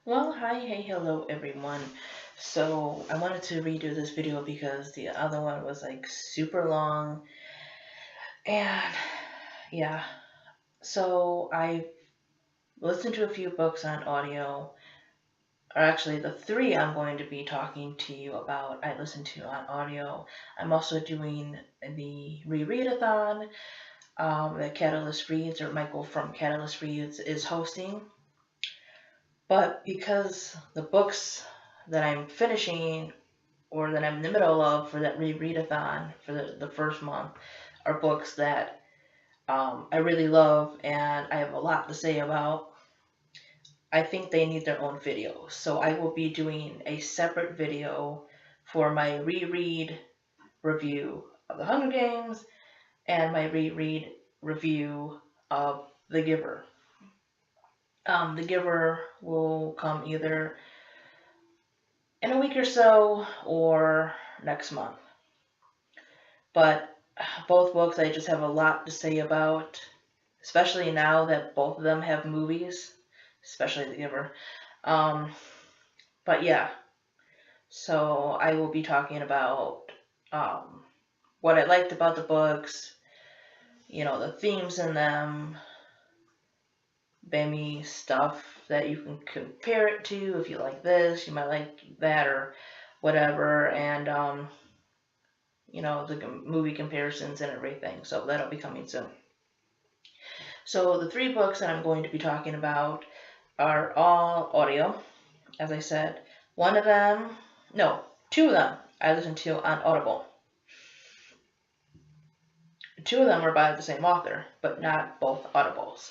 Well, hi, hey, hello everyone. So I wanted to redo this video because the other one was like super long and yeah. So I listened to a few books on audio, or actually the three I'm going to be talking to you about I listened to on audio. I'm also doing the rereadathon that Catalyst Reads, or Michael from Catalyst Reads, is hosting. But because the books that I'm finishing or that I'm in the middle of for that rereadathon for the first month are books that I really love and I have a lot to say about. I think they need their own video. So I will be doing a separate video for my reread review of The Hunger Games and my reread review of The Giver. The Giver will come either in a week or so or next month. But both books I just have a lot to say about, especially now that both of them have movies, especially The Giver. Um, but yeah, so I will be talking about um, what I liked about the books, the themes in them, maybe stuff that you can compare it to. If you like this, you might like that or whatever, and the movie comparisons and everything. So that'll be coming soon. So the three books that I'm going to be talking about are all audio, as I said. One of them, no, two of them I listened to on Audible. Two of them are by the same author, but not both Audibles.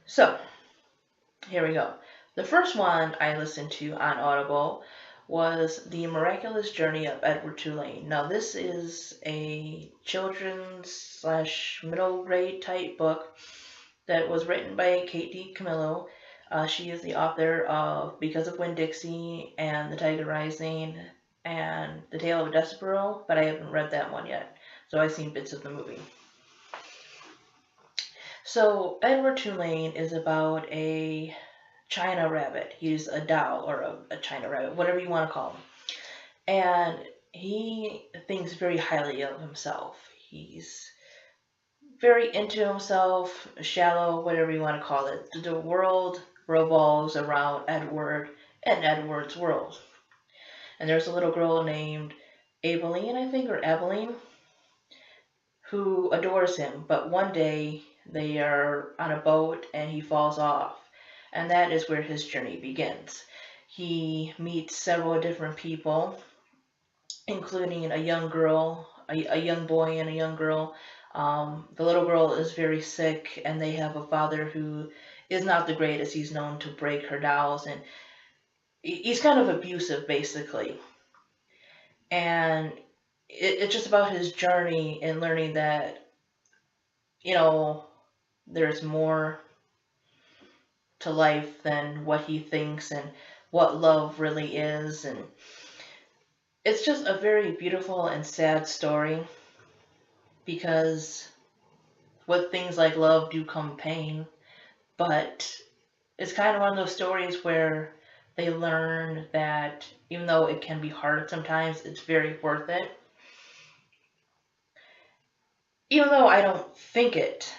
So, here we go. The first one I listened to on Audible was The Miraculous Journey of Edward Tulane. Now, this is a children's slash middle grade type book that was written by Kate D. Camillo. She is the author of Because of Winn-Dixie and The Tiger Rising and The Tale of a Desperate, but I haven't read that one yet, so I've seen bits of the movie. So Edward Tulane is about a China rabbit. He's a doll or a China rabbit, whatever you want to call him. And he thinks very highly of himself. He's very into himself, shallow, whatever you want to call it. The world revolves around Edward and Edward's world. And there's a little girl named Abeline, I think, or Abeline, who adores him. But one day they are on a boat and he falls off. And that is where his journey begins. He meets several different people, including a young girl, a young boy and a young girl. The little girl is very sick, and they have a father who is not the greatest. He's known to break her dolls, and he's kind of abusive, basically. And it's just about his journey in learning that, there's more to life than what he thinks and what love really is. And it's just a very beautiful and sad story because with things like love do come pain, but it's kind of one of those stories where they learn that even though it can be hard sometimes, it's very worth it. Even though I don't think it,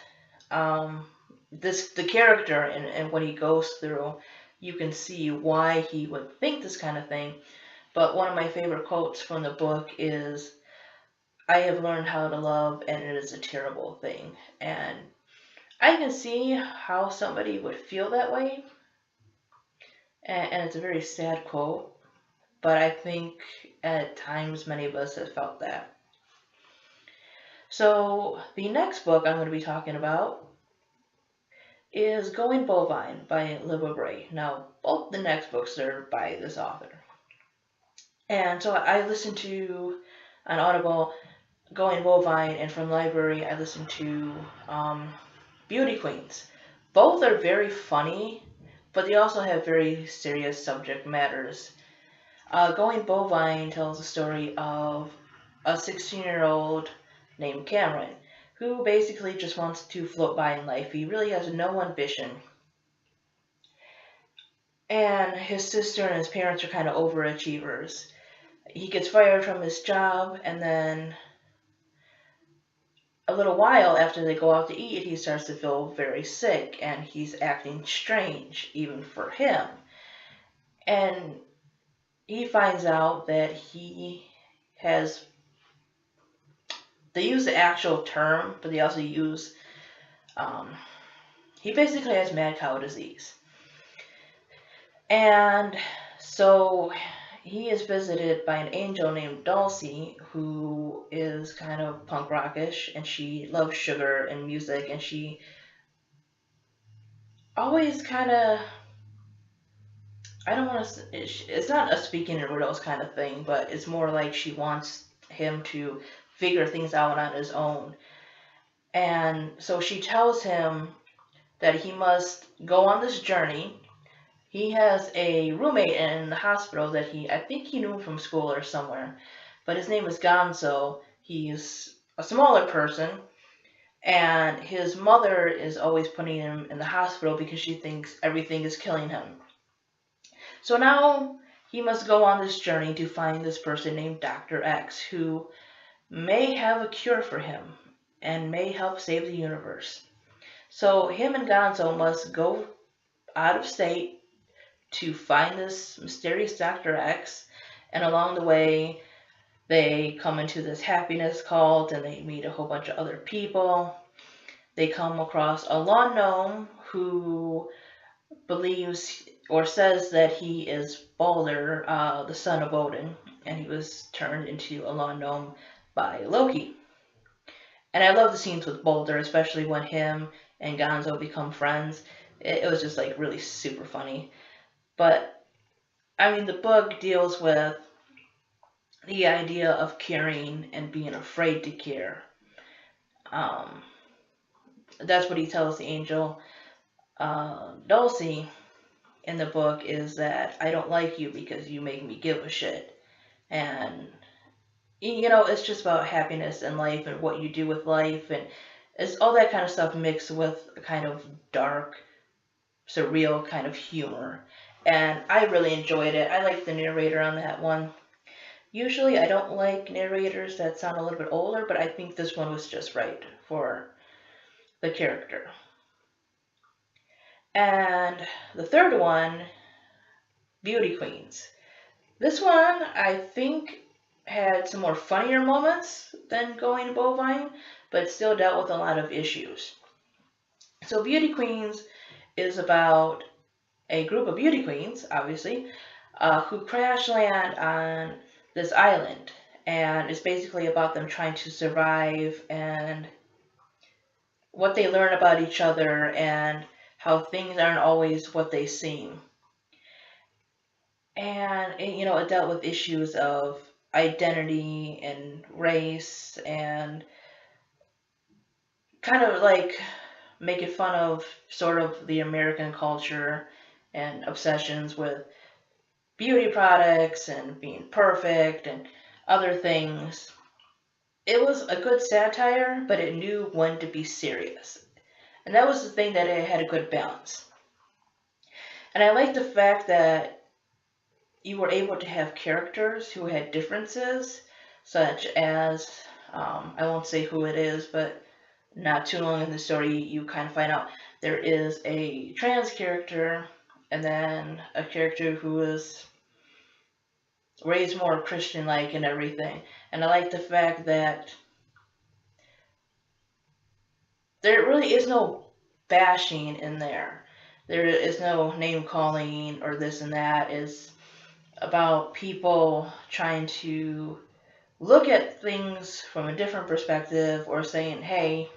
the character and what he goes through, you can see why he would think this kind of thing. But one of my favorite quotes from the book is, "I have learned how to love, and it is a terrible thing." And I can see how somebody would feel that way, and it's a very sad quote, but I think at times many of us have felt that. So the next book I'm going to be talking about is Going Bovine by Libba Bray. Now, both the next books are by this author. And so I listened to on Audible Going Bovine, and from the library I listened to Beauty Queens. Both are very funny, but they also have very serious subject matters. Going Bovine tells the story of a 16-year-old named Cameron, who basically just wants to float by in life. He really has no ambition. and his sister and his parents are kind of overachievers. He gets fired from his job, and then a little while after they go out to eat, he starts to feel very sick, and he's acting strange, even for him. And he finds out that he has, they use the actual term, but they also use, he basically has mad cow disease. And so he is visited by an angel named Dulcie, who is kind of punk rockish, and she loves sugar and music, and she always kind of, I don't want to, it's not a speaking in riddles kind of thing, but it's more like she wants him to figure things out on his own. And so she tells him that he must go on this journey. He has a roommate in the hospital that I think he knew from school or somewhere, but his name is Gonzo. He's a smaller person, and his mother is always putting him in the hospital because she thinks everything is killing him. So now he must go on this journey to find this person named Dr. X, who may have a cure for him and may help save the universe. So him and Gonzo must go out of state to find this mysterious Dr. X, and along the way they come into this happiness cult and they meet a whole bunch of other people. They come across a lawn gnome who believes or says that he is Balder, the son of Odin, and he was turned into a lawn gnome by Loki. And I love the scenes with Balder, especially when him and Gonzo become friends. It was just like really super funny. But I mean, the book deals with the idea of caring and being afraid to care. That's what he tells the angel. Dulcie in the book is that I don't like you because you make me give a shit. And, you know, it's just about happiness in life and what you do with life. And it's all that kind of stuff mixed with a kind of dark, surreal kind of humor. And I really enjoyed it. I like the narrator on that one. Usually I don't like narrators that sound a little bit older, but I think this one was just right for the character. And the third one, Beauty Queens. This one, I think, had some more funnier moments than Going Bovine, but still dealt with a lot of issues. So Beauty Queens is about a group of beauty queens, obviously, who crash land on this island. And it's basically about them trying to survive and what they learn about each other and how things aren't always what they seem. And, you know, it dealt with issues of identity and race and kind of like making fun of sort of the American culture and obsessions with beauty products and being perfect and other things. It was a good satire, but it knew when to be serious. And that was the thing, that it had a good balance. And I like the fact that you were able to have characters who had differences, such as, I won't say who it is, but not too long in the story you kind of find out there is a trans character and then a character who is raised more Christian-like and everything. And I like the fact that there really is no bashing in there. There is no name-calling or this and that. It's about people trying to look at things from a different perspective or saying, hey,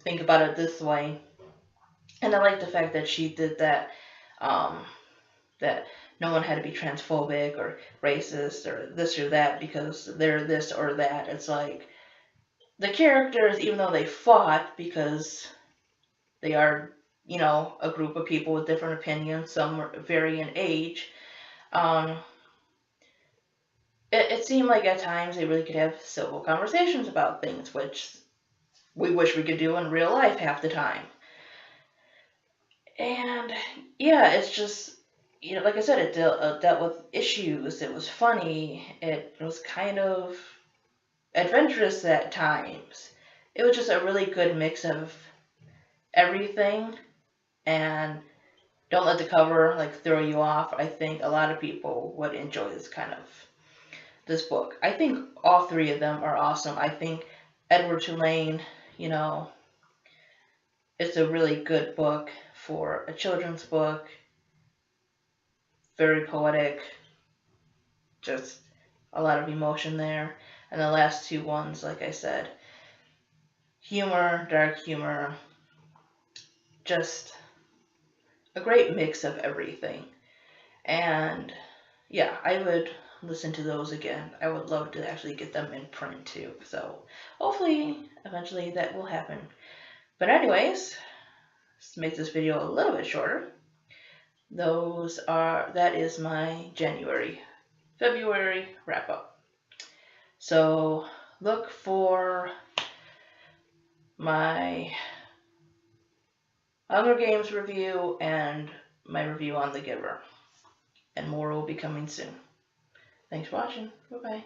think about it this way. And I like the fact that she did that, that no one had to be transphobic or racist or this or that because they're this or that. It's like the characters, even though they fought because they are, you know, a group of people with different opinions, some vary in age, it seemed like at times they really could have civil conversations about things, which we wish we could do in real life half the time. And yeah, it's just, like I said, it dealt with issues. It was funny. It was kind of adventurous at times. It was just a really good mix of everything. And don't let the cover like throw you off. I think a lot of people would enjoy this book. I think all three of them are awesome. I think Edward Tulane, you know, it's a really good book for a children's book. Very poetic, just a lot of emotion there. And the last two ones, like I said, humor, dark humor, just a great mix of everything. And yeah, I would listen to those again. I would love to actually get them in print too. So hopefully, eventually that will happen. But anyways, let's make this video a little bit shorter. That is my February wrap up. So look for my Hunger Games review and my review on The Giver. And more will be coming soon. Thanks for watching. Bye-bye.